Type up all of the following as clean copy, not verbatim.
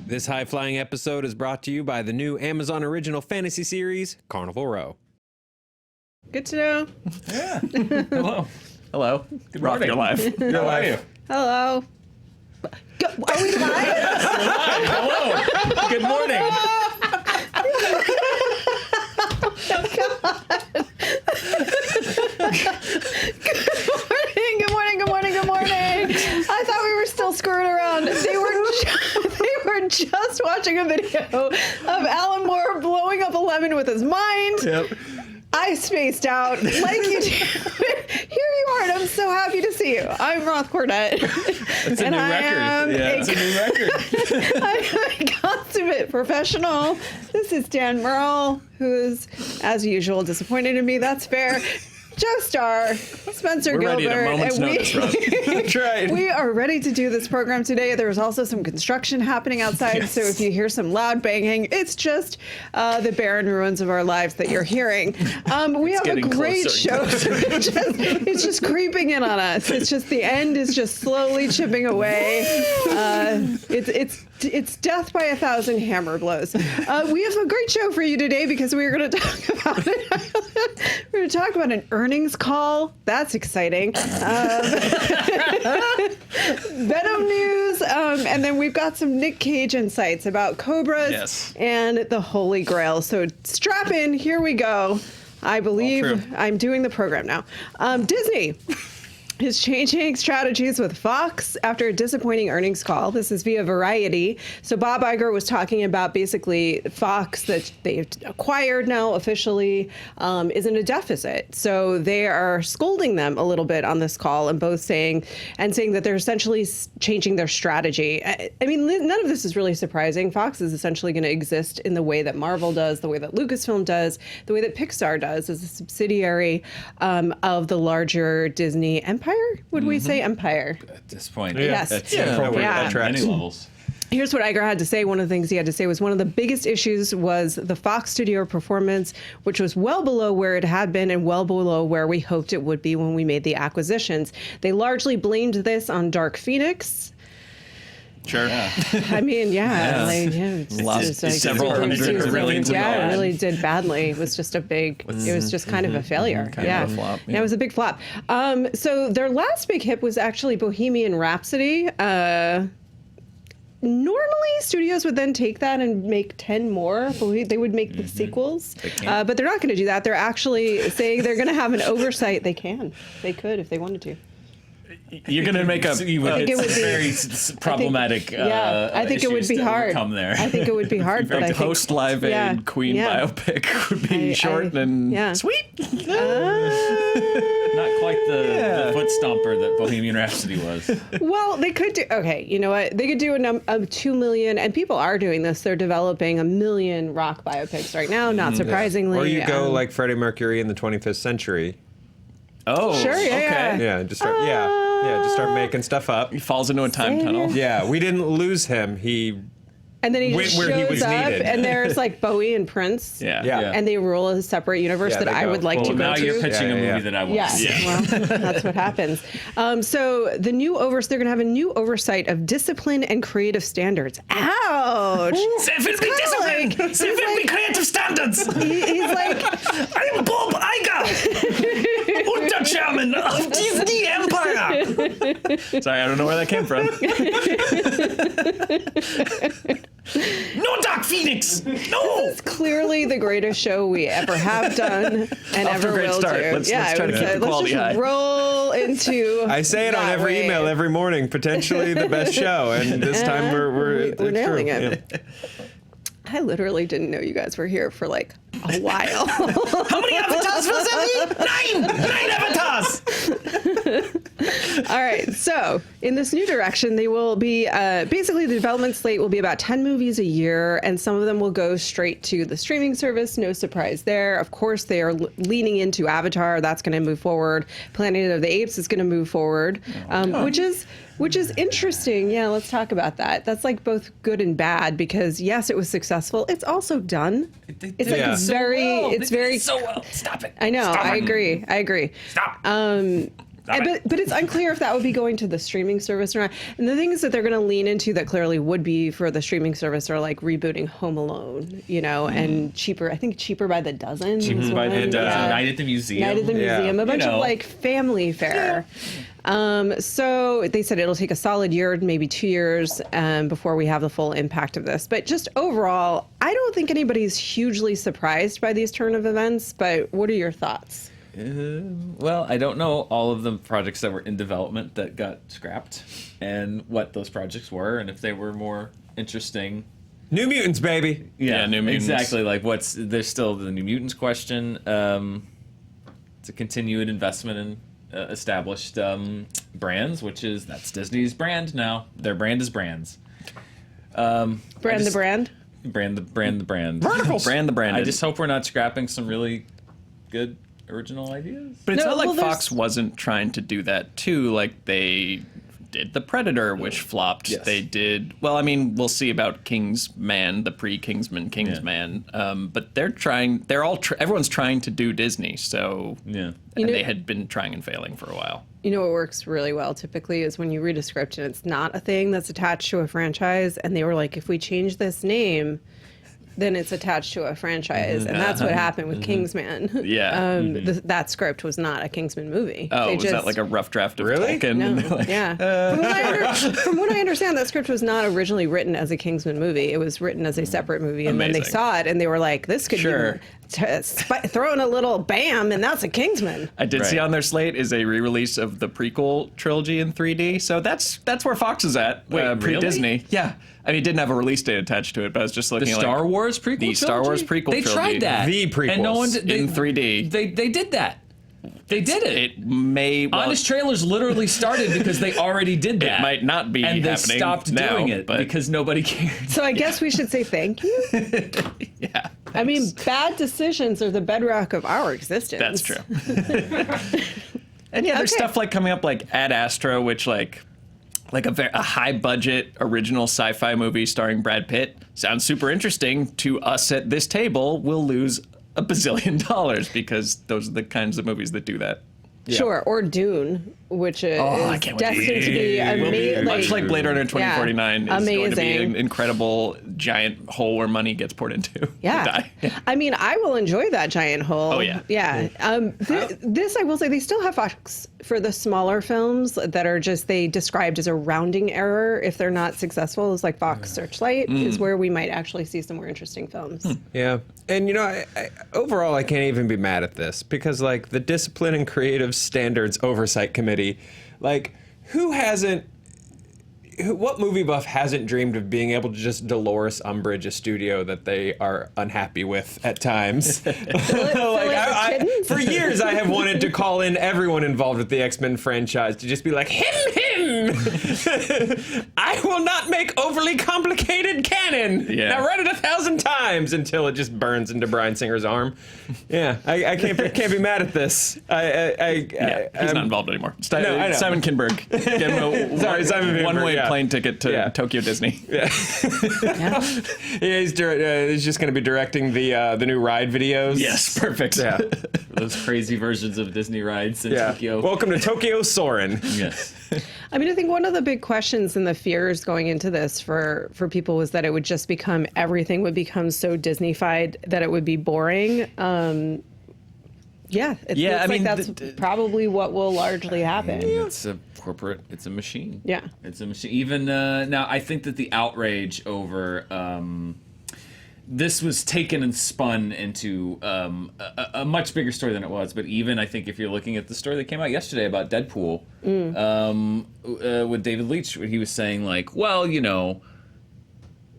This high-flying episode is brought to you by the new Amazon original fantasy series, Carnival Row. Good to know. Yeah. Hello. Hello. Good Roth, morning. you're live. You're live. Hello. Are we live? Hello. Good morning. Good morning. I thought we were still screwing around. They were just watching a video of Alan Moore blowing up a lemon with his mind. Yep. I spaced out like you did. Here you are, and I'm so happy to see you. I'm Roth Cornet. That's a new record. It's a new record. I'm a consummate professional. This is Dan Murrell, who is, as usual, disappointed in me. That's fair. Joe Starr, Spencer We're Gilbert, ready at a moment's notice, Roth. That's right. we are ready to do this program today. There's also some construction happening outside, so if you hear some loud banging, it's just the barren ruins of our lives that you're hearing. We have a great show. It's just creeping in on us. It's just the end is just slowly chipping away. It's death by 1,000 hammer blows. We have a great show for you today because we're going to talk about it. We're going to talk about an earnings call. That's exciting. Venom news, and then we've got some Nick Cage insights about Cobras and the Holy Grail. So strap in. Here we go. I believe I'm doing the program now. Disney is changing strategies with Fox after a disappointing earnings call. This is via Variety. So Bob Iger was talking about basically Fox that they've acquired now officially is in a deficit. So they are scolding them a little bit on this call and saying that they're essentially changing their strategy. I mean, none of this is really surprising. Fox is essentially going to exist in the way that Marvel does, the way that Lucasfilm does, the way that Pixar does as a subsidiary of the larger Disney empire. Would we say empire? At this point, Yes. That's Yeah. appropriate Yeah. at many levels. Here's what Iger had to say. One of the things he had to say was one of the biggest issues was the Fox studio performance, which was well below where it had been and well below where we hoped it would be when we made the acquisitions. They largely blamed this on Dark Phoenix. Sure. Yeah. I mean, Several hundred millions of it dollars. really did badly. It was just a big, it was just kind of a failure. Kind of a flop. Yeah, it was a big flop. So their last big hit was actually Bohemian Rhapsody. Normally, studios would then take that and make 10 more. They would make the sequels. But they're not going to do that. They're actually saying they're going to have an oversight. They can. They could if they wanted to. You're going to make a very problematic. I think it would be hard. There. I think it would be hard. But I think host Live Aid Queen biopic would be short and sweet. Not quite the foot stomper that Bohemian Rhapsody was. Well, they could do. Okay, you know what? They could do a 2 million, and people are doing this. They're developing 1 million rock biopics right now. Not surprisingly. Or you go like Freddie Mercury in the 25th century. Oh, sure, okay. Yeah, just start. Just start making stuff up. He falls into a time tunnel. Yeah, we didn't lose him. He and then he went just where he shows was up, needed. and there's like Bowie and Prince. Yeah. And they rule a separate universe that they I go would like full to go Now to. you're pitching a movie that I want to see. Well, that's what happens. So the new they're going to have a new oversight of discipline and creative standards. Ouch! Scientific discipline! Scientific creative standards! He's like, I'm Bob Iger! Unter Chairman of Disney Empire! Sorry, I don't know where that came from. No Dark Phoenix! No! it's clearly the greatest show we ever have done and Off to ever a great will start. do. Let's try to keep the quality let's just high. roll into. I say it on that every way. email every morning. Potentially the best show, and this time we're nailing true. it. Yeah. I literally didn't know you guys were here for like a while. How many avatars for this movie? 9 avatars! All right, so in this new direction, they will be basically the development slate will be about 10 movies a year, and some of them will go straight to the streaming service. No surprise there. Of course, they are leaning into Avatar. That's going to move forward. Planet of the Apes is going to move forward, which is interesting. Yeah, let's talk about that. That's like both good and bad because yes, it was successful. It's also done. It's like very. It's very so well. Stop it. I know. Stop I it. agree. Stop. But it's unclear if that would be going to the streaming service or not. And the things that they're going to lean into that clearly would be for the streaming service are like rebooting Home Alone, and cheaper. I think Cheaper by the Dozen. Cheaper by the Dozen. Night at the Museum. Night at the Museum. A bunch of like family fare. So they said it'll take a solid year, maybe 2 years, before we have the full impact of this. But just overall, I don't think anybody's hugely surprised by these turn of events. But what are your thoughts? Well, I don't know all of the projects that were in development that got scrapped and what those projects were and if they were more interesting. New Mutants, baby. Yeah, New Mutants. Exactly. Like, there's still the New Mutants question. It's a continued investment in established brands, that's Disney's brand now. Their brand is brands. Brand the brand? Brand the brand. Verticals. Brand the brand. I just hope we're not scrapping some really good original ideas. But it's not like Fox wasn't trying to do that too. Like they did The Predator, which flopped. Yes. They did, we'll see about Kingsman, the pre-Kingsman Kingsman. But they're trying, everyone's trying to do Disney. So and they had been trying and failing for a while. You know what works really well typically is when you read a script and it's not a thing that's attached to a franchise, and they were like, if we change this name, then it's attached to a franchise, and that's what happened with Kingsman. Yeah. That script was not a Kingsman movie. Oh, was that like a rough draft of Tolkien? No, yeah. From what I understand, that script was not originally written as a Kingsman movie. It was written as a separate movie, and then they saw it, and they were like, this could be throw in a little bam, and that's a Kingsman. I did see on their slate is a re-release of the prequel trilogy in 3D, so that's where Fox is at. Pre-Disney. Really? Yeah. I mean, it didn't have a release date attached to it, but I was just looking at the Star Wars prequel trilogy? The Star Wars prequel they trilogy. Tried that. The prequels. And no one in 3D. They did that. They did it. It may... Honest Trailers literally started because they already did that. It might not be and happening they stopped now, doing it because nobody cared. So I guess we should say thank you? Yeah. I mean, bad decisions are the bedrock of our existence. That's true. And there's stuff like coming up like Ad Astra, which like a high budget original sci-fi movie starring Brad Pitt sounds super interesting to us at this table. We'll lose $1 bazillion because those are the kinds of movies that do that. Yeah. Sure, or Dune, which is destined to be amazing. Much like Blade Runner 2049 is going to be an incredible giant hole where money gets poured into. Yeah. I mean, I will enjoy that giant hole. Oh, yeah. Yeah. This, I will say, they still have Fox for the smaller films that are they described as a rounding error if they're not successful. It's like Fox Searchlight is where we might actually see some more interesting films. Yeah. And, I overall, I can't even be mad at this because, like, the Discipline and Creative Standards Oversight Committee, like, what movie buff hasn't dreamed of being able to just Dolores Umbridge a studio that they are unhappy with at times? For years, I have wanted to call in everyone involved with the X-Men franchise to just be like, him! I will not make overly complicated canon. Yeah. Now run it 1,000 times until it just burns into Bryan Singer's arm. Yeah, I can't be mad at this. He's not involved anymore. I know. Simon Kinberg. Simon Kinberg, one-way plane ticket to Tokyo Disney. Yeah. He's just going to be directing the new ride videos. Yes, perfect. Yeah. Those crazy versions of Disney rides in Tokyo. Welcome to Tokyo Soarin'. Yes. I mean, I think one of the big questions and the fears going into this for people was that it would just everything would become so Disney-fied that it would be boring. It looks like that's probably what will largely happen. It's a machine. Yeah. It's a machine. Even now, I think that the outrage over this was taken and spun into a much bigger story than it was. But even I think if you're looking at the story that came out yesterday about Deadpool with David Leitch, he was saying like, well,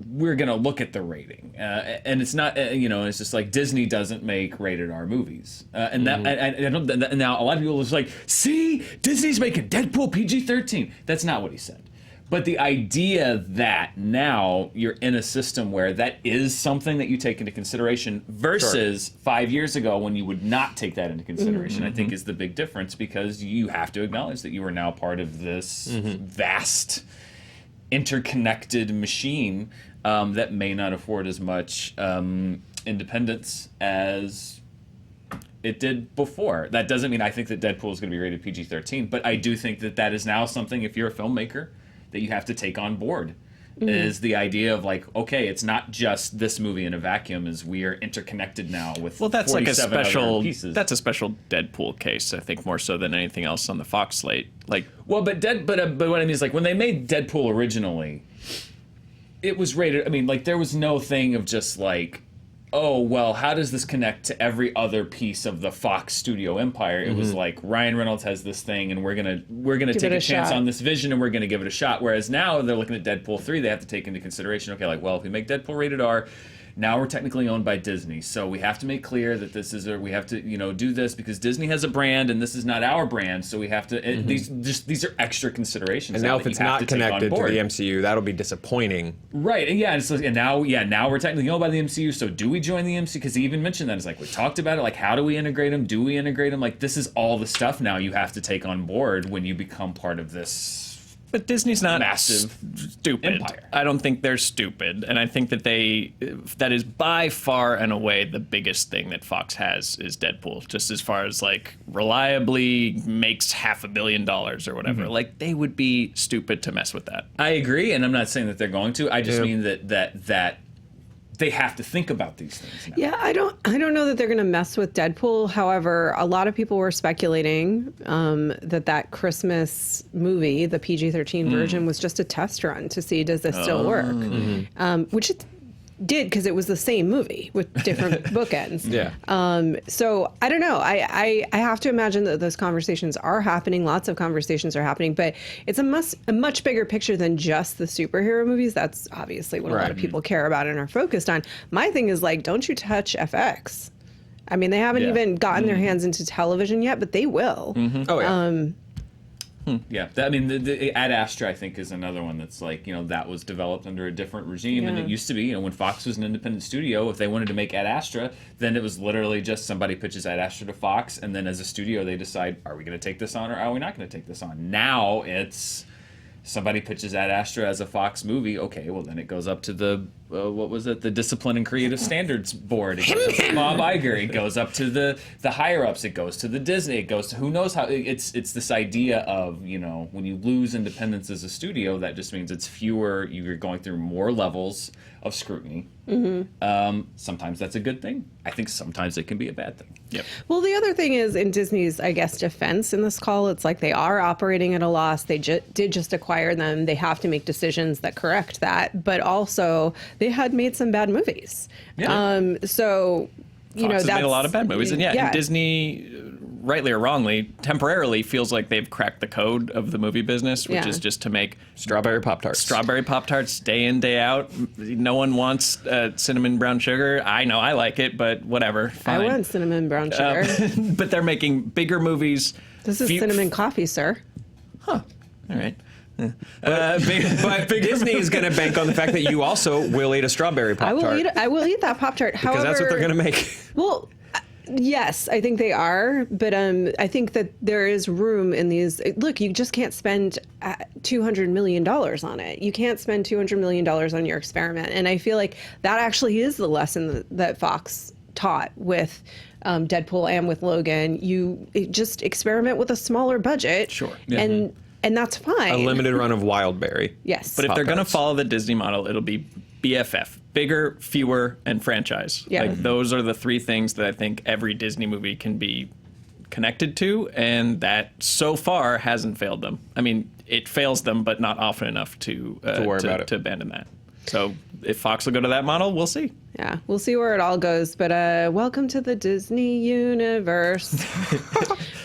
we're going to look at the rating. And it's not, it's just like Disney doesn't make rated R movies. And that, and now a lot of people are just like, see, Disney's making Deadpool PG-13. That's not what he said. But the idea that now you're in a system where that is something that you take into consideration versus 5 years ago when you would not take that into consideration, I think is the big difference, because you have to acknowledge that you are now part of this vast interconnected machine that may not afford as much independence as it did before. That doesn't mean I think that Deadpool is going to be rated PG-13, but I do think that that is now something, if you're a filmmaker, that you have to take on board. Is the idea of like, okay, it's not just this movie in a vacuum, is we are interconnected now with that's like a 47 other special pieces. that's a special Deadpool case, I think, more so than anything else on the Fox slate. Like, well, but what I mean is like when they made Deadpool originally, it was rated. I mean, like there was no thing of just like, oh well, how does this connect to every other piece of the Fox studio empire? It was like Ryan Reynolds has this thing, and we're gonna take a chance on this vision, and we're gonna give it a shot. Whereas now they're looking at Deadpool 3, they have to take into consideration, okay, like, well, if we make Deadpool rated R, now we're technically owned by Disney, so we have to make clear that this is we have to do this because Disney has a brand and this is not our brand, so we have to these are extra considerations. And now if it's not connected to the MCU, that'll be disappointing. Right, and now we're technically owned by the MCU, so do we join the MCU? Because he even mentioned that, it's like we talked about it, like how do we integrate them? Do we integrate them? Like this is all the stuff now you have to take on board when you become part of this. but Disney's not Massive stupid. empire. I don't think they're stupid, and I think that that is by far and away the biggest thing that Fox has is Deadpool. Just as far as like reliably makes $500 million or whatever, like they would be stupid to mess with that. I agree, and I'm not saying that they're going to. I just mean that they have to think about these things now. Yeah, I don't know that they're going to mess with Deadpool. However, a lot of people were speculating that Christmas movie, the PG-13 version, was just a test run to see does this still work, which it did because it was the same movie with different bookends. Yeah. So I don't know. I have to imagine that those conversations are happening. Lots of conversations are happening, but it's a much bigger picture than just the superhero movies. That's obviously what a lot of people care about and are focused on. My thing is like, don't you touch FX. I mean, they haven't even gotten their hands into television yet, but they will. Oh, yeah. Yeah, I mean, the Ad Astra, I think, is another one that's like, that was developed under a different regime, and it used to be, when Fox was an independent studio, if they wanted to make Ad Astra, then it was literally just somebody pitches Ad Astra to Fox, and then as a studio, they decide, are we going to take this on or are we not going to take this on? Now it's somebody pitches Ad Astra as a Fox movie, okay, well then it goes up to the the Discipline and Creative Standards Board. It goes up to Bob Iger. It goes up to the higher ups. It goes to the Disney. It goes to who knows how. It's this idea of when you lose independence as a studio, that just means it's fewer. You're going through more levels of scrutiny. Sometimes that's a good thing. I think sometimes it can be a bad thing. Yep. Well, the other thing is, in Disney's, I guess, defense in this call, it's like they are operating at a loss. They did just acquire them. They have to make decisions that correct that. But also, they had made some bad movies. Yeah. So, Fox has made a lot of bad movies, and yeah. and Disney, rightly or wrongly, temporarily feels like they've cracked the code of the movie business, which is just to make Strawberry Pop-Tarts day in, day out. No one wants cinnamon brown sugar. I know, I like it, but whatever. Fine. I want cinnamon brown sugar. But they're making bigger movies. This is cinnamon coffee, sir. All right. But Disney is going to bank on the fact that you also will eat a strawberry Pop-Tart. I will eat that Pop-Tart. Because However, that's what they're going to make. Well, yes, I think they are, but I think that there is room in these. Look, you just can't spend $200 million on it. You can't spend $200 million on your experiment, and I feel like that actually is the lesson that Fox taught with Deadpool and with Logan. You just experiment with a smaller budget, Sure, and that's fine. A limited run of Wildberry. Yes, But if they're going to follow the Disney model, it'll be BFF. Bigger, fewer, and franchise. Yeah. Like, those are the three things that I think every Disney movie can be connected to, and that so far hasn't failed them. I mean, it fails them, but not often enough to worry about it. To abandon that. So if Fox will go to that model, we'll see. Yeah, we'll see where it all goes. But welcome to the Disney universe.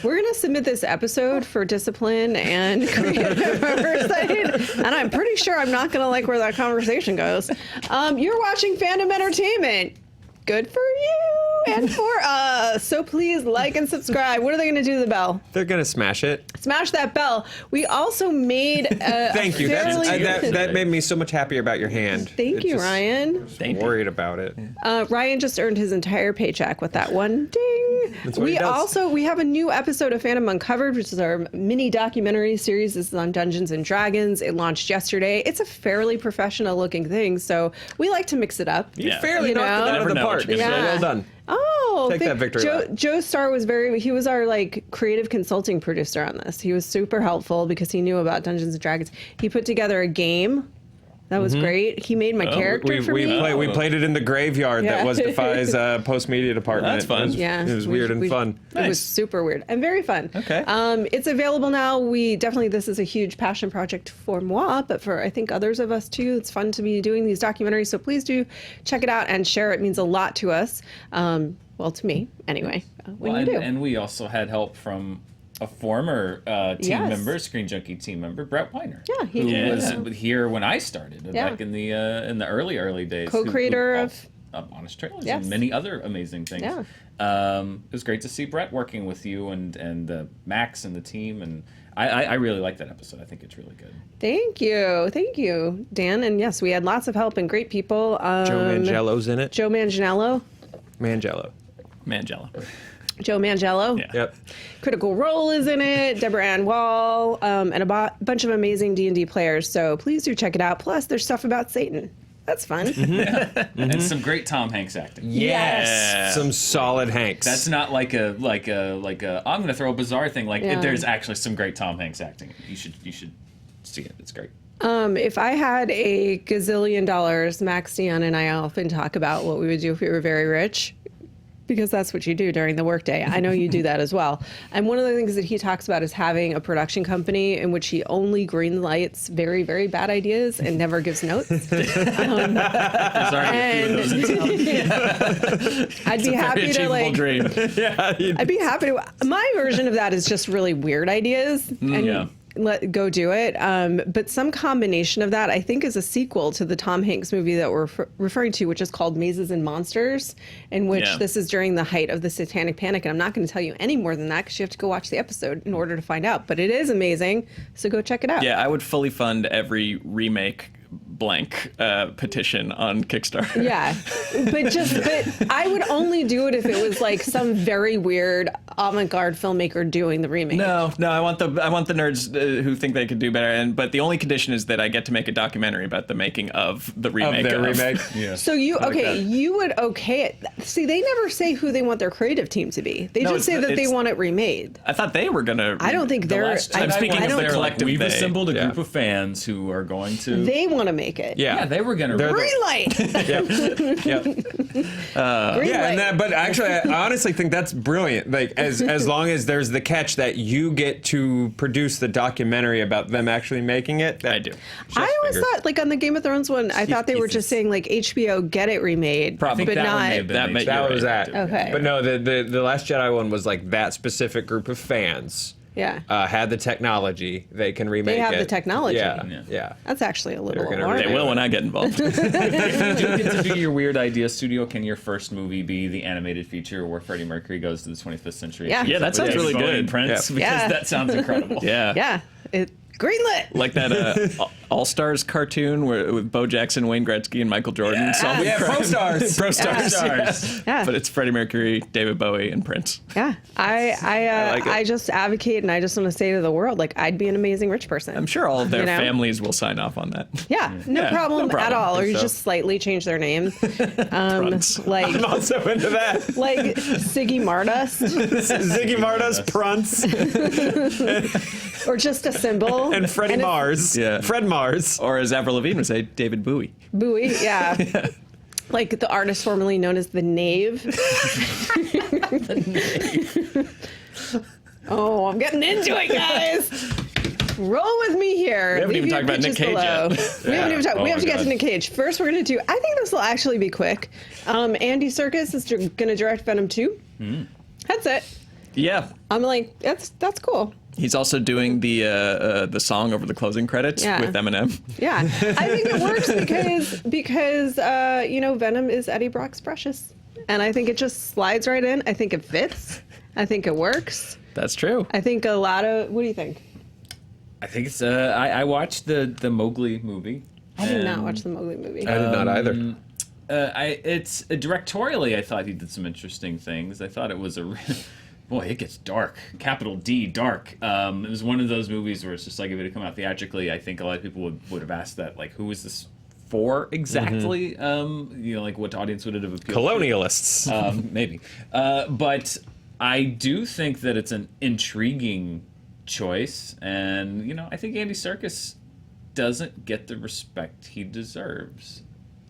We're going to submit this episode for Discipline and Creative Oversight, and I'm pretty sure I'm not going to like where that conversation goes. You're watching Fandom Entertainment. Good for you and for us. So please like and subscribe. What are they going to do to the bell? They're going to smash it. Smash that bell. We also made Thank you. That made me so much happier about your hand. Thank you, Ryan. Worried about it. Ryan just earned his entire paycheck with that one ding. That's what he does. We have a new episode of Fandom Uncovered, which is our mini documentary series. This is on Dungeons and Dragons. It launched yesterday. It's a fairly professional looking thing, so we like to mix it up. You fairly knocked it out of the park. Yeah. So well done. Oh, Take that victory lap. Joe Starr was he was our like creative consulting producer on this. He was super helpful because he knew about Dungeons and Dragons. He put together a game. That was great. He made my character for me. We played it in the graveyard that was Defy's post-media department. That's fun. It was weird and fun. It was super weird and very fun. Okay. It's available now. This is a huge passion project for moi, but for I think others of us too. It's fun to be doing these documentaries. So please do check it out and share. It means a lot to us. Well, to me anyway. You do. And we also had help from a former team member, Screen Junkie team member, Brett Weiner. Yeah, he who was here when I started back in the early days. Co-creator of Honest Trailers and many other amazing things. Yeah. It was great to see Brett working with you and Max and the team, and I really like that episode. I think it's really good. Thank you, Dan. And yes, we had lots of help and great people. Joe Mangello's in it. Joe Manganiello. Joe Mangello. Yeah. Yep. Critical Role is in it. Deborah Ann Wall, and a bunch of amazing D&D players. So please do check it out. Plus, there's stuff about Satan. That's fun. And some great Tom Hanks acting. Yes. Some solid Hanks. That's not like a I'm going to throw a bizarre thing. There's actually some great Tom Hanks acting. You should see it. It's great. If I had a gazillion dollars, Max, Dion, and I often talk about what we would do if we were very rich. Because that's what you do during the workday. I know you do that as well. And one of the things that he talks about is having a production company in which he only green lights very, very bad ideas and never gives notes. I'd be happy to dream. I'd be happy to. My version of that is just really weird ideas and go do it. But some combination of that, I think, is a sequel to the Tom Hanks movie that we're referring to, which is called Mazes and Monsters, in which this is during the height of the Satanic Panic. And I'm not going to tell you any more than that because you have to go watch the episode in order to find out. But it is amazing, so go check it out. Yeah, I would fully fund every remake blank petition on Kickstarter. Yeah, but I would only do it if it was like some very weird avant-garde filmmaker doing the remake. No, I want the nerds who think they could do better. But the only condition is that I get to make a documentary about the making of the remake. Yeah. So you would okay it. See, they never say who they want their creative team to be. They just say that they want it remade. I thought they were gonna. I don't think they're. I'm speaking of their collective. We've they. assembled a group of fans who are going to. They want to make it. Yeah, they were going to green light. But actually, I honestly think that's brilliant. Like, as long as there's the catch that you get to produce the documentary about them actually making it. I do. I always thought, like on the Game of Thrones one, I thought they were just saying like HBO get it remade, but not. That was that. Okay. But no, the Last Jedi one was like that specific group of fans. Yeah. Had the technology. They can remake it. They have the technology. Yeah. That's actually a little They will when I get involved. If you get to do your weird idea studio, can your first movie be the animated feature where Freddie Mercury goes to the 25th century? Yeah, that sounds really good. Prince, because that sounds incredible. Yeah. Greenlit. Like that All Stars cartoon with Bo Jackson, Wayne Gretzky, and Michael Jordan. Pro Stars. Pro Stars. Yeah. But it's Freddie Mercury, David Bowie, and Prince. Yeah. I just advocate, and I just want to say to the world, like, I'd be an amazing rich person. I'm sure all of their families will sign off on that. Yeah, no problem at all. Or you just slightly change their name. Like, I'm also into that. Like Ziggy Mardust. Ziggy Mardust, Prunce. Or just a symbol. And Freddie Mars. Yeah. Fred Mars. Or as Avril Lavigne would say, David Bowie. Bowie, yeah. Like the artist formerly known as the Knave. Oh, I'm getting into it, guys. Roll with me here. We haven't even talked about Nick Cage yet. We haven't even talked. We have to get to Nick Cage. First, we're going to do, I think this will actually be quick. Andy Serkis is going to direct Venom 2. That's it. Yeah. I'm like, that's cool. He's also doing the song over the closing credits with Eminem. Yeah, I think it works because Venom is Eddie Brock's Precious, and I think it just slides right in. I think it fits. I think it works. That's true. I think a lot of. What do you think? I think it's. I watched the Mowgli movie. I did not watch the Mowgli movie. I did not either. It's directorially. I thought he did some interesting things. I thought it was boy, it gets dark. Capital D, dark. It was one of those movies where it's just like if it had come out theatrically, I think a lot of people would have asked that, like, who is this for exactly? Like what audience would it have appealed Colonialists. to? Maybe. But I do think that it's an intriguing choice, and I think Andy Serkis doesn't get the respect he deserves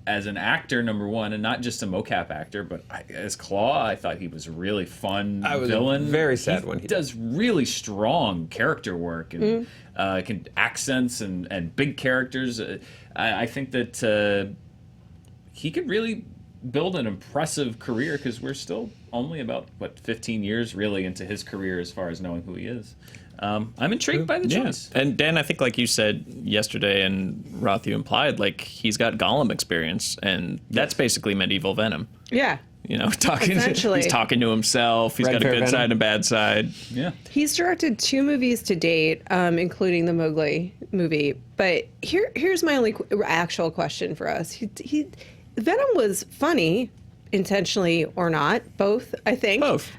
as an actor, number one, and not just a mocap actor, but as Claw, I thought he was a really fun villain. Very sad when he does really strong character work and can accents and big characters. I think that he could really build an impressive career, because we're still only about 15 years really into his career as far as knowing who he is. I'm intrigued by the choice. And Dan, I think like you said yesterday, and Roth, you implied, like, he's got Gollum experience, and that's basically medieval Venom. Yeah. He's talking to himself. He's got a good Venom. side and a bad side. Yeah. He's directed 2 movies to date, including the Mowgli movie. But here's my only actual question for us. Venom was funny, intentionally or not, both, I think. Both.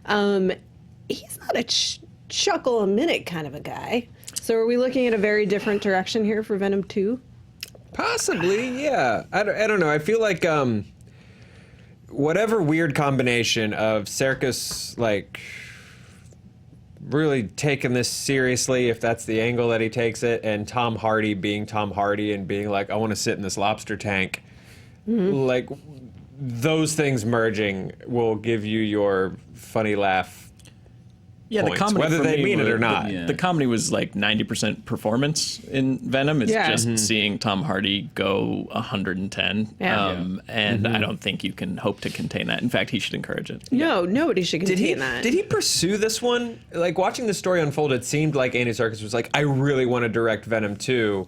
He's not a chuckle a minute kind of a guy. So are we looking at a very different direction here for Venom 2? Possibly, yeah. I don't know. I feel like whatever weird combination of Serkis, like, really taking this seriously, if that's the angle that he takes it, and Tom Hardy being Tom Hardy and being like, I want to sit in this lobster tank, like, those things merging will give you your funny laugh. Yeah, Points, the comedy, whether for they me mean it or was- not. The comedy was like 90% performance in Venom. It's Yeah. just seeing Tom Hardy go 110. Yeah. And I don't think you can hope to contain that. In fact, he should encourage it. No, nobody should contain that. Did he pursue this one? Like, watching the story unfold, it seemed like Andy Serkis was like, I really want to direct Venom 2,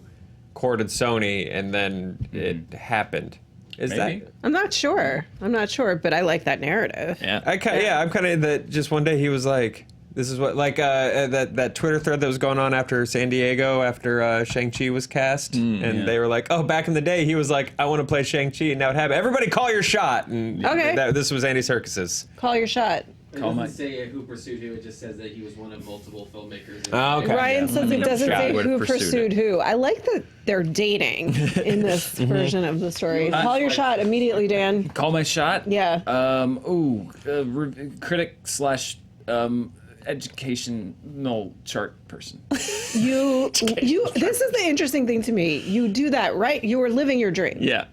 courted Sony, and then it happened. Is Maybe. that? I'm not sure, but I like that narrative. Yeah. I'm kind of that. Just one day he was like, "This is what," like that Twitter thread that was going on after San Diego, after Shang-Chi was cast, and they were like, "Oh, back in the day, he was like, I want to play Shang-Chi," and now it happened. Everybody, call your shot. And Okay. this was Andy Serkis's. Call your shot. It doesn't say who pursued who. It just says that he was one of multiple filmmakers. Oh, okay. Ryan says it doesn't Shot say would who have pursued pursued who. I like that they're dating in this version of the story. Call your shot immediately, Dan. Call my shot? Yeah. Critic / educational chart person. This is the interesting thing to me. You do that, right? You are living your dream. Yeah.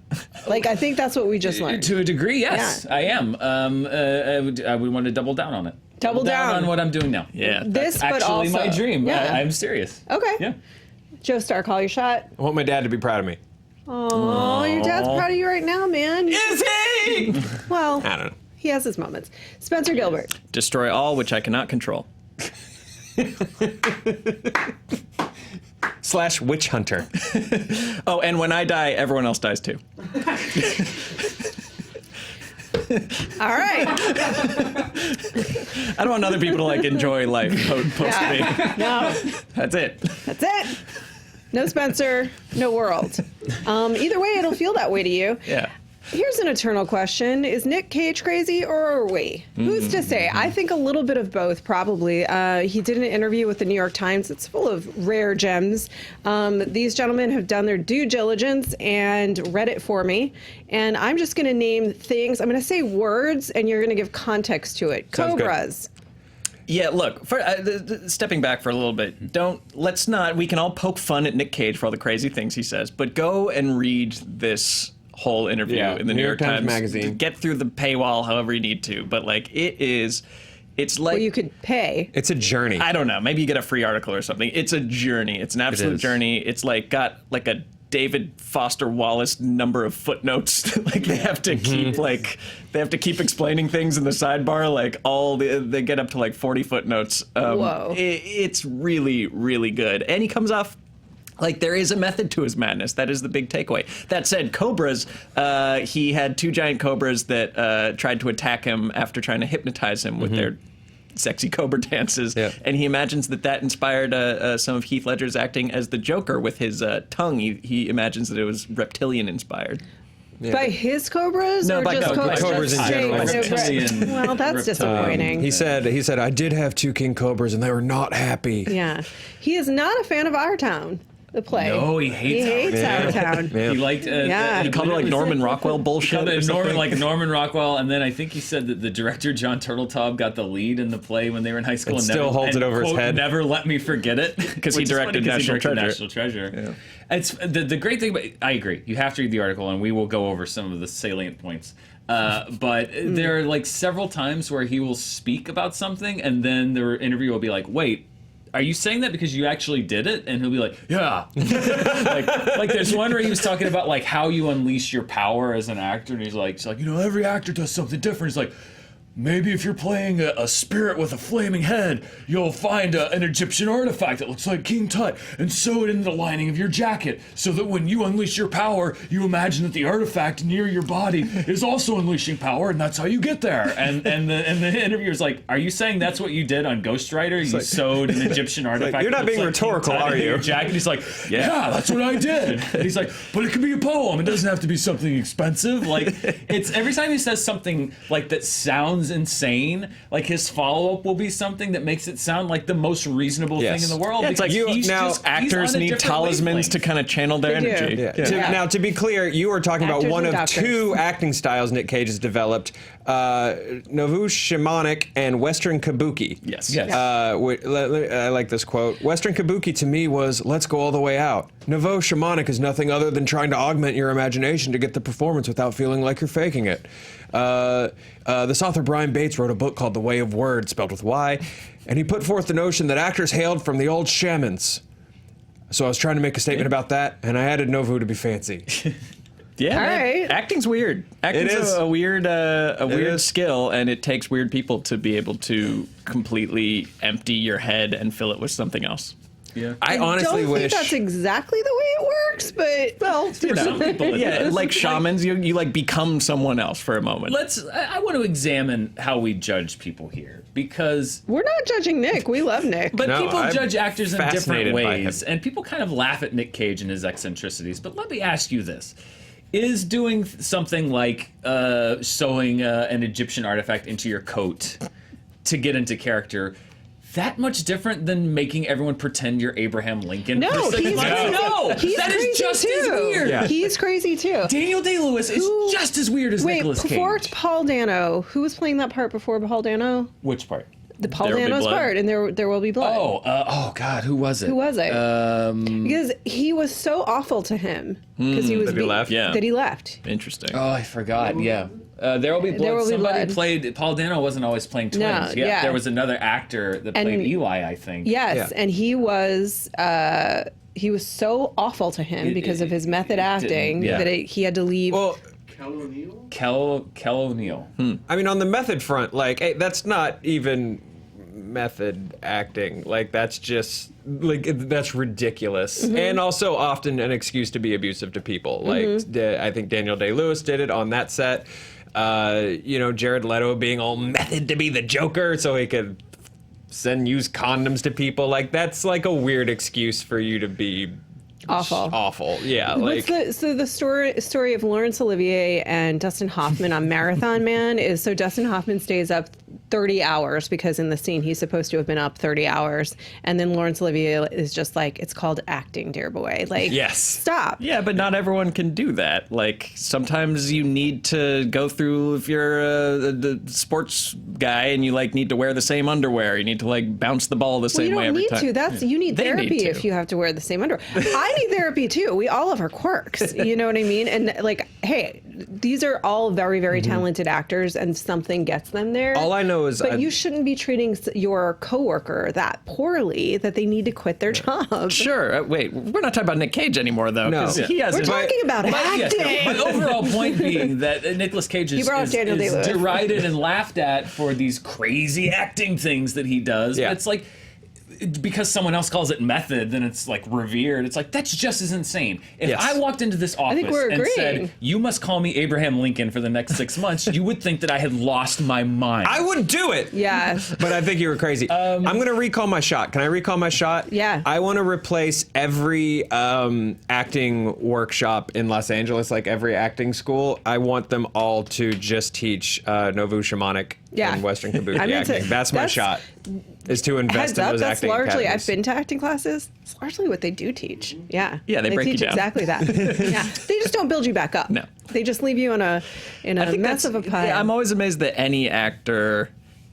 Like, I think that's what we just learned. To a degree, yes, I am. I would want to double down on it. Double down on what I'm doing now. Yeah. This, but Actually, also my dream. Yeah. I'm serious. Okay. Yeah. Joe Starr, call your shot. I want my dad to be proud of me. Oh, your dad's proud of you right now, man. Is he? Well, I don't know. he has his moments. Spencer Gilbert. Destroy all which I cannot control. / witch hunter. Oh, and when I die, everyone else dies too. All right. I don't want other people to like enjoy life post me. Yeah. No, That's it. that's it. No Spencer, no world. Either way, it'll feel that way to you. Yeah. Here's an eternal question. Is Nick Cage crazy, or are we? Who's to say? I think a little bit of both, probably. He did an interview with the New York Times. It's full of rare gems. These gentlemen have done their due diligence and read it for me. And I'm just going to name things. I'm going to say words, and you're going to give context to it. Sounds good. Cobras. Yeah, look, stepping back for a little bit, let's not, we can all poke fun at Nick Cage for all the crazy things he says, but go and read this whole interview in the New York Times Magazine. Get through the paywall however you need to, but like it's like Well, you could pay. It's a journey. I don't know, maybe you get a free article or something. It's a journey. It's an absolute is. journey. It's like got like a David Foster Wallace number of footnotes. Like they have to keep explaining things in the sidebar. Like they get up to like 40 footnotes. Whoa. It's really, really good. And he comes off like there is a method to his madness. That is the big takeaway. That said, cobras, he had 2 giant cobras that tried to attack him after trying to hypnotize him with their sexy cobra dances. Yeah. And he imagines that inspired some of Heath Ledger's acting as the Joker with his tongue. He imagines that it was reptilian inspired. By his cobras No, or by just cobras? cobras in general. Reptilian- Well, that's disappointing. He said, I did have 2 king cobras and they were not happy. Yeah. He is not a fan of Our Town, the play. No, he hates Our Town. Yeah. He liked. Yeah. He called it like Norman Rockwell He bullshit. called or it something. Norman Rockwell, and then I think he said that the director John Turteltaub got the lead in the play when they were in high school, And and still holds it over his quote, head. Never let me forget it, Because he Which is funny directed 'cause he National National Treasure. It's the great thing. About, I agree. You have to read the article, and we will go over some of the salient points. But there are like several times where he will speak about something, and then the interviewer will be like, "Wait, are you saying that because you actually did it?" And he'll be like, "Yeah." like there's one where he was talking about like how you unleash your power as an actor, and he's like, every actor does something different. He's like, maybe if you're playing a spirit with a flaming head, you'll find an Egyptian artifact that looks like King Tut and sew it in the lining of your jacket so that when you unleash your power, you imagine that the artifact near your body is also unleashing power, and that's how you get there. And the interviewer's like, are you saying that's what you did on Ghost Rider? You sewed an Egyptian artifact. you're not that looks being like King rhetorical, Tut are in your you? jacket? He's like, yeah, that's what I did. And he's like, but it can be a poem. It doesn't have to be something expensive. Like, it's every time he says something like that sounds insane, like his follow-up will be something that makes it sound like the most reasonable thing in the world. Yeah, it's like because he's actors on a need different talismans to wavelength. kind of channel their They do. energy. Yeah. Now, to be clear, you were talking about Actors one and of doctors. 2 acting styles Nick Cage has developed, Nouveau Shamanic and Western Kabuki. Yes. I like this quote. Western Kabuki to me was, let's go all the way out. Nouveau Shamanic is nothing other than trying to augment your imagination to get the performance without feeling like you're faking it. This author Brian Bates wrote a book called The Way of Words, spelled with Y, and he put forth the notion that actors hailed from the old shamans. So I was trying to make a statement about that, and I added Nouveau to be fancy. Yeah, All man. right. Acting's weird. Acting's is. a weird is. skill, and it takes weird people to be able to completely empty your head and fill it with something else. Yeah. I honestly don't wish. think that's exactly the way it works, but For some people, it Yeah, does. like shamans, you like become someone else for a moment. I want to examine how we judge people here, because we're not judging Nick. We love Nick. but No, people I'm judge actors in different fascinated by ways, him. and people kind of laugh at Nick Cage and his eccentricities. But let me ask you this. Is doing something like sewing an Egyptian artifact into your coat to get into character that much different than making everyone pretend you're Abraham Lincoln? No, for 6 he's months? crazy. No, He's that is crazy just too. as weird. Yeah. He's crazy too. Daniel Day-Lewis is just as weird as Wait, Nicolas Cage. before Paul Dano, who was playing that part before Paul Dano? Which part? The Paul There Will Be Dano's Blood. part, and there will be blood. Oh God, who was it? Who was it? Because he was so awful to him because he was That he left? Yeah. that he left. Interesting. Oh, I forgot. Yeah. There Will Be Blood. There Will Be Somebody Blood. played. Paul Dano wasn't always playing twins. No, yeah. There was another actor that played And- Eli, I think. Yes, Yeah. and he was so awful to him because of his method acting yeah. that he had to leave. Well, Kel O'Neill. I mean, on the method front, like, hey, that's not even method acting. Like, that's just, like, that's ridiculous. And also often an excuse to be abusive to people. Like, I think Daniel Day-Lewis did it on that set. Jared Leto being all method to be the Joker so he could use condoms to people. Like, that's like a weird excuse for you to be awful. Yeah. Like, The story of Laurence Olivier and Dustin Hoffman on Marathon Man is so Dustin Hoffman stays up 30 hours because in the scene he's supposed to have been up 30 hours, and then Laurence Olivier is just like, it's called acting, dear boy. Like, Yes. stop. Yeah, but not everyone can do that. Like, sometimes you need to go through, if you're the sports guy and you like need to wear the same underwear, you need to like bounce the ball the Well, same you way don't every need time. to. That's you need They therapy need to. if you have to wear the same underwear. I need therapy too. We all have our quirks. You know what I mean? And like, hey, these are all very, very talented actors, and something gets them there. all I know is But you shouldn't be treating your coworker that poorly that they need to quit their job. Sure. Wait, we're not talking about Nick Cage anymore, though. No. 'Cause Yeah. he has We're his- talking about acting. My overall point being that Nicolas Cage is, brought up Daniel is Day-Lewis. derided and laughed at for these crazy acting things that he does. Yeah. It's like, because someone else calls it method, then it's like revered. It's like, that's just as insane. If Yes. I walked into this office we're and agreeing. said, you must call me Abraham Lincoln for the next 6 months, you would think that I had lost my mind. I wouldn't do it. Yeah. But I think you were crazy. I'm going to recall my shot. Can I recall my shot? Yeah. I want to replace every acting workshop in Los Angeles, like every acting school. I want them all to just teach Novu Shamanic Yeah. and Western Kabuki I mean, acting. That's my shot. Is to invest Heads in up, those that's acting largely, academies. I've been to acting classes. It's largely what they do teach. Yeah. Yeah, they break you teach down. exactly that. Yeah. They just don't build you back up. No. They just leave you in a mess of a pile. Yeah, I'm always amazed that any actor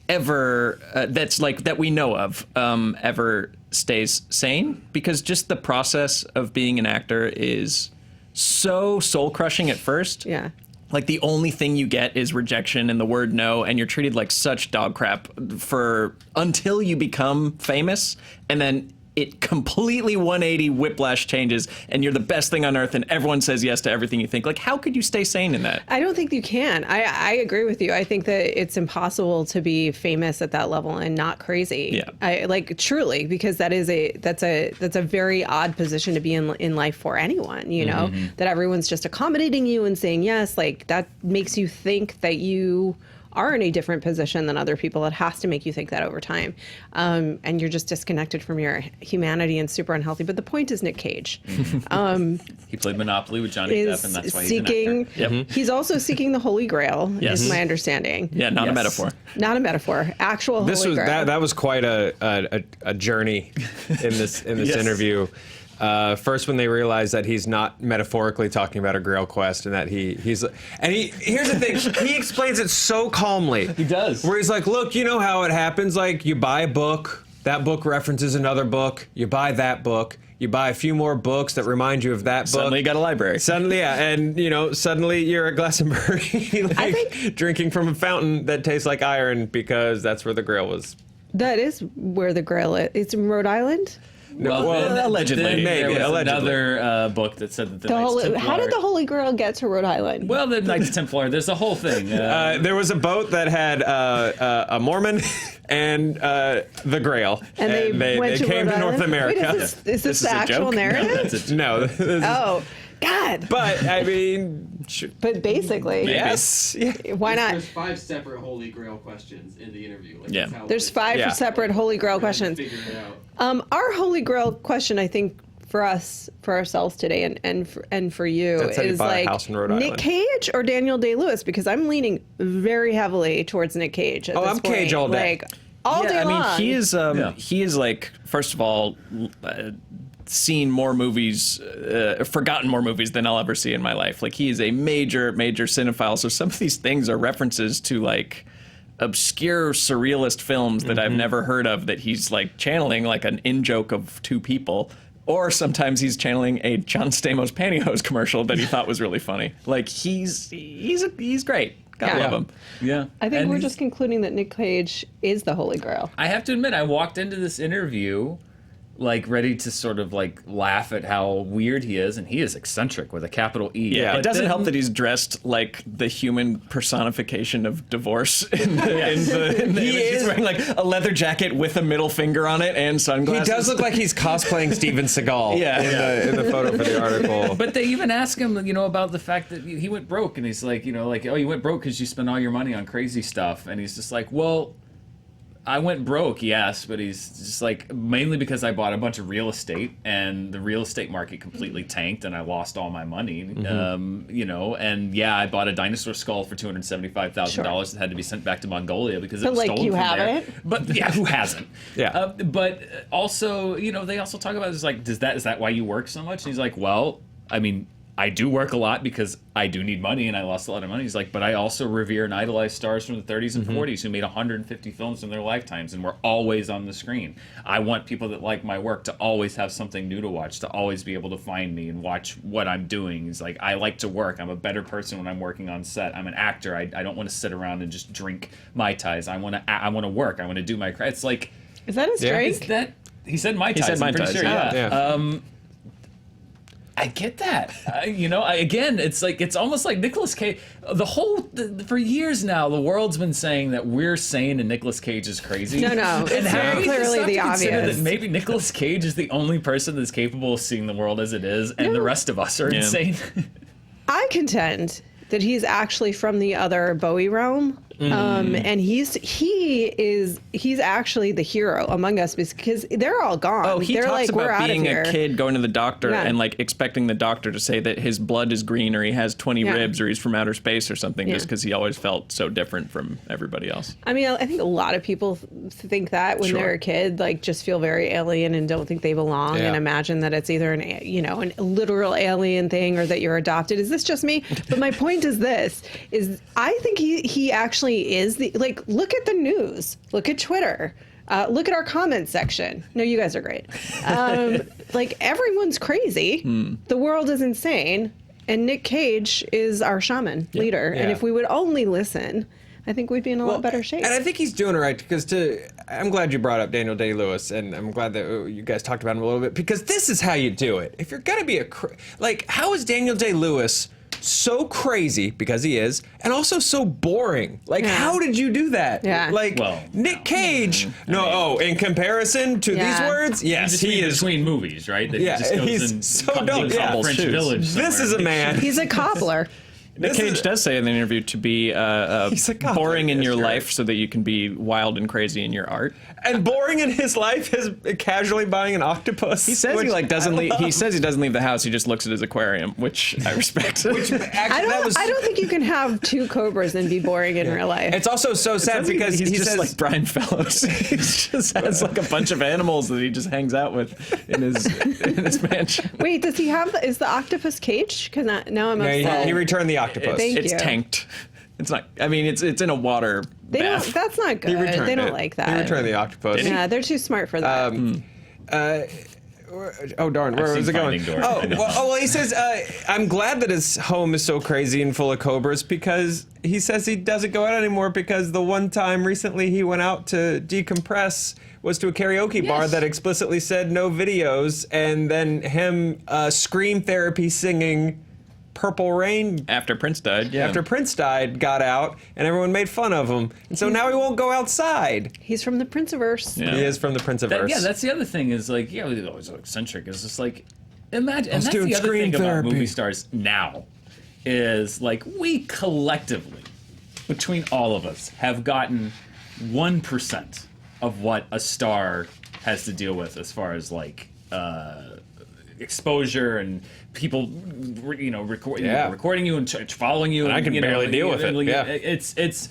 ever that's like that we know of ever stays sane, because just the process of being an actor is so soul crushing at first. Yeah. Like the only thing you get is rejection and the word no, and you're treated like such dog crap for until you become famous, and then it completely 180 whiplash changes, and you're the best thing on earth, and everyone says yes to everything you think. Like, how could you stay sane in that? I don't think you can. I agree with you. I think that it's impossible to be famous at that level and not crazy. Yeah. I like truly, because that's a very odd position to be in life for anyone, you know, that everyone's just accommodating you and saying yes, like that makes you think that you are in a different position than other people. It has to make you think that over time. And you're just disconnected from your humanity and super unhealthy. But the point is Nick Cage. He played Monopoly with Johnny Depp, and that's why he's an seeking, actor. he's also seeking the Holy Grail, Yes. is my understanding. Yeah, not a Yes. metaphor. Not a metaphor, actual This Holy was Grail. that was quite a journey in this Yes. interview. First, when they realize that he's not metaphorically talking about a Grail quest, and that he's here's the thing, he explains it so calmly. He does. Where he's like, look, you know how it happens. Like, you buy a book, that book references another book. You buy that book. You buy a few more books that remind you of that book. Suddenly you got a library. Suddenly, yeah, and suddenly you're at Glastonbury, like drinking from a fountain that tastes like iron, because that's where the Grail was. That is where the Grail is. It's in Rhode Island. Well, allegedly. then there Maybe, was allegedly. another book that said that the Knights Templar... How did the Holy Grail get to Rhode Island? Well, the Knights Templar, there's a whole thing. There was a boat that had a Mormon and the Grail, and they came to North America. Wait, is this the a actual joke? narrative? No, this is- Oh, God. but I mean, But basically, yes, yeah. why not? There's 5 separate Holy Grail questions in the interview. Like, Yeah. that's how There's it's- 5 Yeah. separate Holy Grail we're trying to questions. figure it out. Our Holy Grail question, I think, for ourselves today, and for you, That's how you is buy a like house in Rhode Nick Island. Cage or Daniel Day-Lewis, because I'm leaning very heavily towards Nick Cage. At Oh, this I'm point. Cage all day. Like, all day I mean, long. he is like, first of all, seen more movies, forgotten more movies than I'll ever see in my life. Like, he is a major cinephile. So some of these things are references to like obscure surrealist films that I've never heard of, that he's like channeling like an in-joke of 2 people. Or sometimes he's channeling a John Stamos pantyhose commercial that he thought was really funny. Like, he's great. Gotta Yeah. love him. Yeah. I think And we're he's- just concluding that Nick Cage is the Holy Grail. I have to admit, I walked into this interview like ready to sort of like laugh at how weird he is, and he is eccentric with a capital E. Yeah, But it doesn't then- help that he's dressed like the human personification of divorce in the image. He's wearing like a leather jacket with a middle finger on it and He sunglasses. does look like he's cosplaying Steven Seagal Yeah. in the photo for the article. But they even ask him, about the fact that he went broke, and he's like, oh, you went broke because you spent all your money on crazy stuff, and he's just like, well, I went broke, yes, but he's just like, mainly because I bought a bunch of real estate, and the real estate market completely tanked, and I lost all my money. And yeah, I bought a dinosaur skull for $275,000 that had to be sent back to Mongolia because it But, was like, stolen you from there. haven't? But yeah, who hasn't? Yeah. But also, they also talk about is like, is that why you work so much? And he's like, well, I mean, I do work a lot because I do need money, and I lost a lot of money. He's like, but I also revere and idolize stars from the 30s and 40s who made 150 films in their lifetimes and were always on the screen. I want people that like my work to always have something new to watch, to always be able to find me and watch what I'm doing. He's like, I like to work. I'm a better person when I'm working on set. I'm an actor. I don't want to sit around and just drink Mai Tais. I want to work. I want to do my craft. It's like, Is that his Yeah. drink? is that he said Mai Tais? said Mai I'm pretty Tais, sure. yeah. Yeah. I get that. Again, it's almost like Nicolas Cage. For years now, the world's been saying that we're sane and Nicolas Cage is crazy. No, it's very clearly the obvious. That maybe Nicolas Cage is the only person that's capable of seeing the world as it is, and the rest of us are insane. I contend that he's actually from the other Bowie realm. And he's actually the hero among us because they're all gone. Oh, he they're talks like, about we're being out of a here. kid going to the doctor and like expecting the doctor to say that his blood is green or he has 20 ribs or he's from outer space or something just because he always felt so different from everybody else. I mean, I think a lot of people think that when they're a kid, like just feel very alien and don't think they belong and imagine that it's either an literal alien thing or that you're adopted. Is this just me? But my point is I think he actually is look at the news, look at Twitter, look at our comment section. No, you guys are great. Everyone's crazy. The world is insane. And Nick Cage is our shaman leader. Yeah. And if we would only listen, I think we'd be in a lot better shape. And I think he's doing it right because I'm glad you brought up Daniel Day-Lewis, and I'm glad that you guys talked about him a little bit because this is how you do it. If you're going to be how is Daniel Day-Lewis so crazy, because he is, and also so boring? How did you do that? Nick Cage, in comparison to these words, yes, he is. Between movies, right? That he just goes he's and so dumb. French Village somewhere. This is a man. He's a cobbler. Nick Cage does say in the interview to be boring in your life so that you can be wild and crazy in your art. And boring in his life is casually buying an octopus. He says doesn't leave. He says he doesn't leave the house. He just looks at his aquarium, which I respect. I don't think you can have two cobras and be boring in real life. It's also so sad because he says, like Brian Fellows. He just has like a bunch of animals that he just hangs out with in his mansion. Wait, does he have? Is the octopus caged? Because now I'm upset. He returned the octopus. It's tanked. It's not. I mean, it's in a water bath. That's not good. They don't like that. He returned the octopus. Yeah, they're too smart for that. Oh darn! Where was it going? Well, he says, "I'm glad that his home is so crazy and full of cobras because he says he doesn't go out anymore because the one time recently he went out to decompress was to a karaoke bar that explicitly said no videos, and then him scream therapy singing Purple Rain after Prince died. Yeah, after Prince died, got out, and everyone made fun of him, and so now he won't go outside. He's from the Princeverse. Yeah. He is from the Princeverse. That's the other thing is he's always so eccentric. It's just imagine, and that's the other thing about movie stars now is we collectively, between all of us, have gotten 1% of what a star has to deal with as far as exposure and people, recording you and following you. And I can barely deal with it. Yeah. It's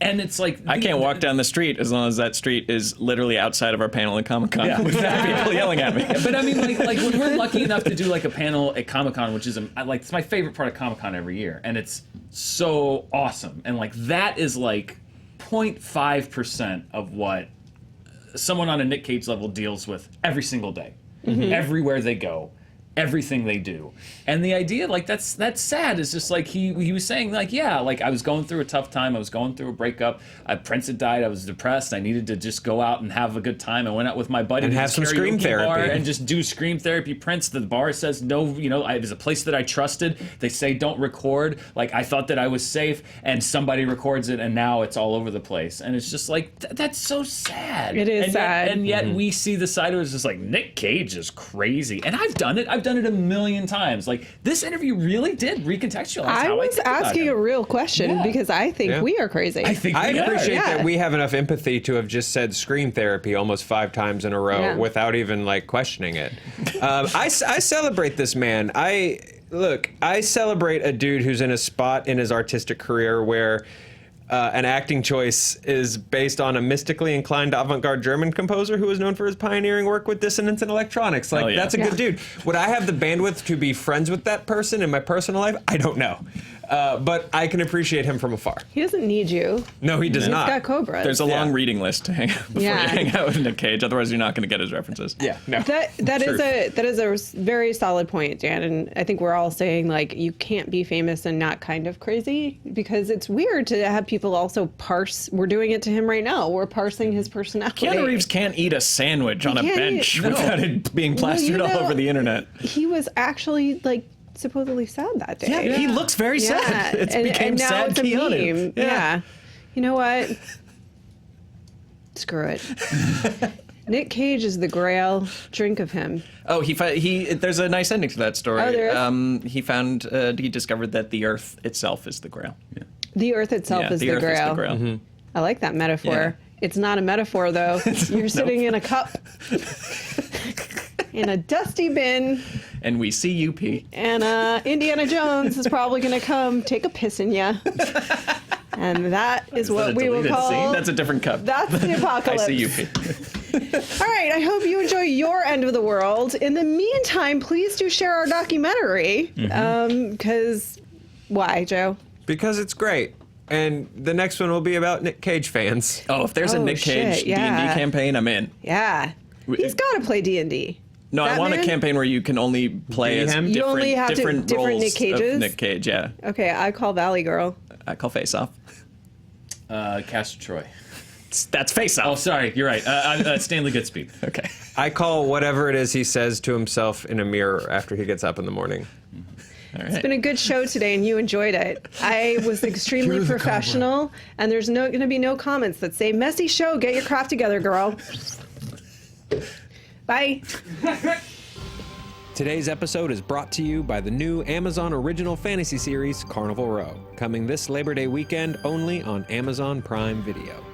I can't walk down the street as long as that street is literally outside of our panel at Comic-Con without people yelling at me. But I mean, when we're lucky enough to do a panel at Comic-Con, which is it's my favorite part of Comic-Con every year, and it's so awesome. And that is 0.5% of what someone on a Nick Cage level deals with every single day, everywhere they go, everything they do. And the idea, that's sad. It's just he was saying, I was going through a tough time. I was going through a breakup. Prince had died. I was depressed. I needed to just go out and have a good time. I went out with my buddy and to have some scream therapy bar and just do scream therapy. Prince, the bar says no. It was a place that I trusted. They say don't record. I thought that I was safe, and somebody records it, and now it's all over the place. And it's just that's so sad. It is sad. And yet we see the side of it as just Nick Cage is crazy, and I've done it. I've done it a million times. This interview really did recontextualize how I was asking a real question because I think we are crazy. I appreciate that we have enough empathy to have just said scream therapy almost 5 times in a row without even questioning it. I celebrate this man. I celebrate a dude who's in a spot in his artistic career where an acting choice is based on a mystically inclined avant-garde German composer who is known for his pioneering work with dissonance and electronics. That's a good dude. Would I have the bandwidth to be friends with that person in my personal life? I don't know. But I can appreciate him from afar. He doesn't need you. No, he does He's not. got cobras. There's a long reading list to hang out before you hang out with Nick Cage. Otherwise, you're not going to get his references. Yeah, no. That is a very solid point, Dan, and I think we're all saying like you can't be famous and not kind of crazy, because it's weird to have people also parse. We're doing it to him right now. We're parsing his personality. Keanu Reeves can't eat a sandwich on a can't bench eat- without it being plastered all over the internet. He was actually like supposedly sad that day. Yeah, he looks very sad. It became now sad it's a Keanu. meme. Yeah. You know what? Screw it. Nick Cage is the Grail. Drink of him. Oh, there's a nice ending to that story. Oh, there is? He discovered that the Earth itself is the Grail. Yeah. The Earth itself is the the Earth Grail. is the Grail. Mm-hmm. I like that metaphor. Yeah. It's not a metaphor, though. You're sitting in a cup in a dusty bin, And we see you pee. and Indiana Jones is probably going to come take a piss in you. And that is what we will call... That's a different cup. That's the I apocalypse. see you pee. All right, I hope you enjoy your end of the world. In the meantime, please do share our documentary. Because why, Joe? Because it's great. And the next one will be about Nick Cage fans. Oh, if there's a Nick Cage shit, D&D yeah. campaign, I'm in. Yeah. He's got to play D&D. No, I want a Batman? campaign where you can only play Be as him? different, You only have different different roles Nick Cages? of Nick Cage, yeah. Okay, I call Valley Girl. I call Face Off. Castor Troy. That's Face Oh, Off. sorry, you're right. Stanley Goodspeed. Okay. I call whatever it is he says to himself in a mirror after he gets up in the morning. All right. It's been a good show today, and you enjoyed it. I was extremely professional, and there's going to be no comments that say, messy show, get your crap together, girl. Bye. Today's episode is brought to you by the new Amazon original fantasy series, Carnival Row, coming this Labor Day weekend only on Amazon Prime Video.